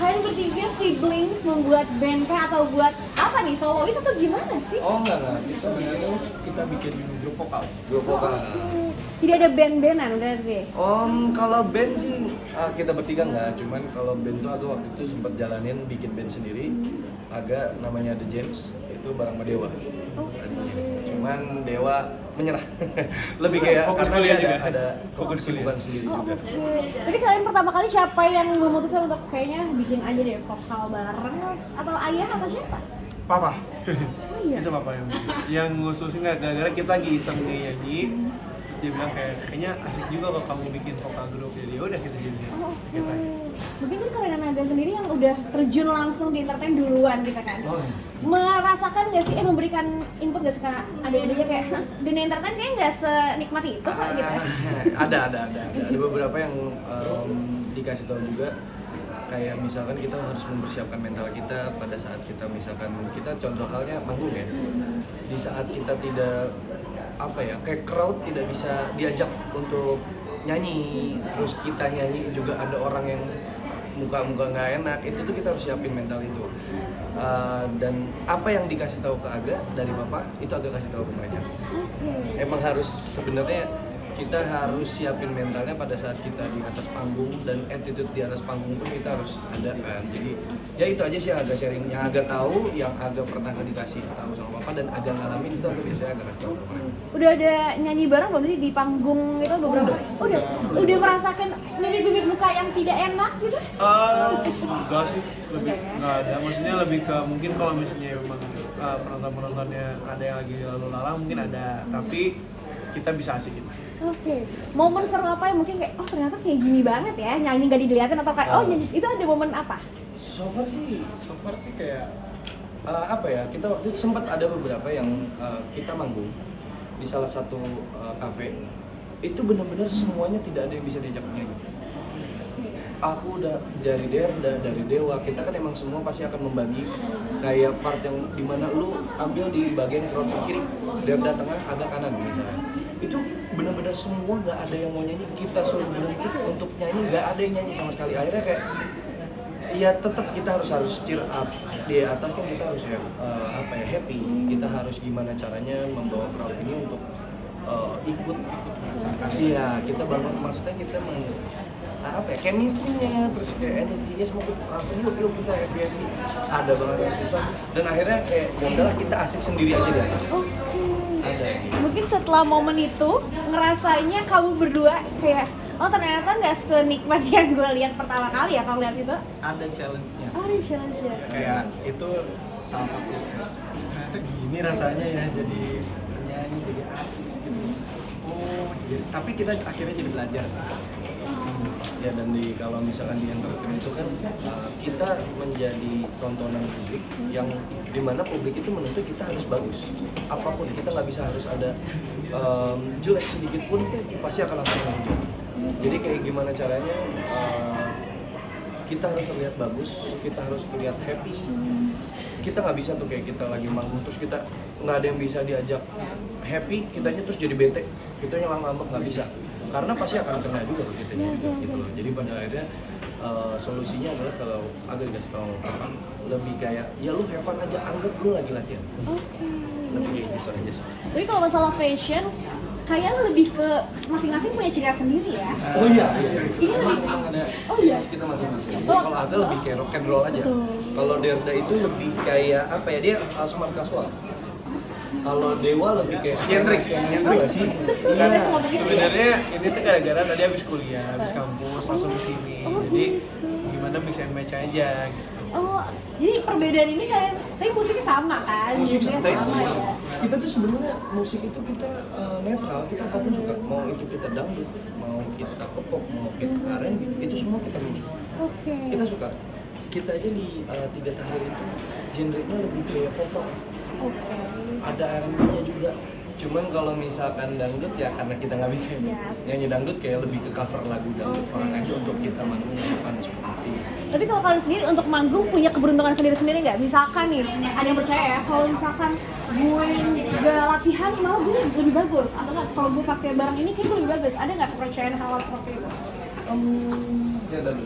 kalian bertiga siblings membuat band kah atau buat apa nih, solois atau gimana sih? Oh enggak, kita sebenarnya kita bikin grup vokal. Grup vokal. Tidak ada band-bandan berarti? Kalau band sih kita bertiga enggak, cuman kalau band tuh aku waktu itu sempat jalanin bikin band sendiri, agak namanya The James, itu bareng sama Dewa. Cuman Dewa menyerah, lebih kayak Fokus karena kuliah dia juga. ada fokus kesibukan sendiri juga. Tapi kalian pertama kali siapa yang memutuskan untuk kayaknya bikin aja deh vokal bareng, atau ayah atau siapa? Papa. Oh iya. Itu papa yang ngususin gara-gara kita lagi iseng nih nyanyi. Terus dia bilang kayaknya asik juga kalau kamu bikin vokal grup. Jadi udah kita jadi. Oh, oke. Mungkin kan kalian Naga sendiri yang udah terjun langsung di entertain duluan gitu kan. Oh, iya. Merasakan nggak sih, memberikan input nggak sih karena ada-adanya kayak dunia entertain kayaknya nggak senikmat itu kok gitu. Ada beberapa yang dikasih tahu juga, kayak misalkan kita harus mempersiapkan mental kita pada saat kita misalkan kita contoh halnya manggung ya, di saat kita tidak apa ya kayak crowd tidak bisa diajak untuk nyanyi, terus kita nyanyi juga ada orang yang muka-muka nggak enak, itu tuh kita harus siapin mental itu. Dan apa yang dikasih tahu ke Aga dari Papa itu Aga kasih tahu ke mereka. Emang harus sebenarnya kita harus siapin mentalnya pada saat kita di atas panggung, dan attitude di atas panggung pun kita harus ada kan. Jadi ya itu aja sih yang agak sharing, yang agak tahu, yang agak pernah dikasih tahu sama Papa dan agak ngalamin itu aku biasanya agak kasih tahu ke mereka. Udah ada nyanyi bareng belum sih di panggung itu beberapa? Udah merasakan mimik-mimik muka yang tidak enak gitu? Enggak sih, lebih nggak ada. Maksudnya lebih ke mungkin kalau misalnya memang penonton-penontonnya ada yang lagi lalu lalang mungkin ada, tapi kita bisa asikin. Oke. Momen seru apa yang mungkin kayak, oh ternyata kayak gini banget ya, nyanyi nggak dilihatin, atau kayak, oh nyanyi, itu ada momen apa? So far sih kayak apa ya, kita waktu itu sempat ada beberapa yang kita manggung di salah satu cafe, itu benar-benar semuanya tidak ada yang bisa diajak nyanyi. Aku udah dari Derda, dari Dewa, kita kan emang semua pasti akan membagi kayak part yang dimana lu ambil di bagian crowd kiri, Derda tengah, agak kanan misalnya. Itu benar-benar semua nggak ada yang mau nyanyi, kita suruh berhenti untuk nyanyi, nggak ada yang nyanyi sama sekali. Akhirnya kayak ya tetap kita harus cheer up di atas kan, kita harus happy, kita harus gimana caranya membawa crowd ini untuk ikut iya, kita bangun, maksudnya kita chemistry-nya, terus kayak energinya semua ke crowd, yuk kita happy, ada banget yang susah, dan akhirnya kayak ya udahlah kita asik sendiri aja di atas. Ada. Mungkin setelah momen itu ngerasanya kamu berdua kayak, oh ternyata nggak senikmat yang gue lihat pertama kali ya kalau lihat itu. Ada challenge-nya sih. Oh, ada challenge-nya. Kayak itu salah satu, ternyata gini rasanya ya jadi penyanyi, jadi artis gitu. Tapi kita akhirnya jadi belajar sih. Ya, dan kalau misalkan di entertainment itu kan kita menjadi tontonan publik yang dimana publik itu menuntut kita harus bagus apapun, kita nggak bisa harus ada jelek sedikit pun pasti akan langsung menunjuk. Jadi kayak gimana caranya kita harus terlihat bagus, kita harus terlihat happy. Kita nggak bisa tuh kayak kita lagi manggung terus kita nggak ada yang bisa diajak happy, kitanya terus jadi bete, kitanya ngambek, nggak bisa, karena pasti akan kena juga ke kitanya juga gitu loh. Jadi pada akhirnya solusinya adalah kalau agak dikasih tahu apa, lebih kayak ya lu have fun aja, anggap lu lagi latihan. Lebih kayak gitu aja sih. Tapi kalau masalah fashion, kayaknya lebih ke masing-masing punya ciri khas sendiri ya. Oh iya. Iya. Memang ada Oh ciri iya. khas kita masing-masing. Oh. Kalau Aga lebih kayak rock and roll aja. Kalau Derda itu lebih kayak apa ya, dia smart casual. Kalau Dewa lebih kayak Nyentrik sih. Iya. Sebenarnya ini tuh gara-gara tadi habis kuliah, habis kampus langsung kesini. Jadi gimana mix and match aja gitu. Oh, jadi perbedaan ini kan, tapi musiknya sama kan? Musik Genrenya santai sama ya. kita tuh sebenarnya musik itu kita netral, kita apapun juga, mau itu kita dangdut, mau kita pop, mau kita R&B, itu semua kita milih. Oke. Kita suka. Kita aja di Tiga Tahir itu genrenya lebih kayak pop rock. Oke. Ada R&B-nya juga. Cuman kalau misalkan dangdut ya karena kita nggak bisa nyanyi dangdut, kayak lebih ke cover lagu dangdut orang aja untuk kita manggung fun seperti itu. Tapi kalau kalian sendiri untuk manggung punya keberuntungan sendiri-sendiri nggak? Misalkan nih, ada yang percaya ya, kalau misalkan gue nggak latihan malah gue lebih bagus, atau nggak kalau gue pakai barang ini kayak gue lebih bagus, ada nggak kepercayaan hal seperti itu? Ya dangdut.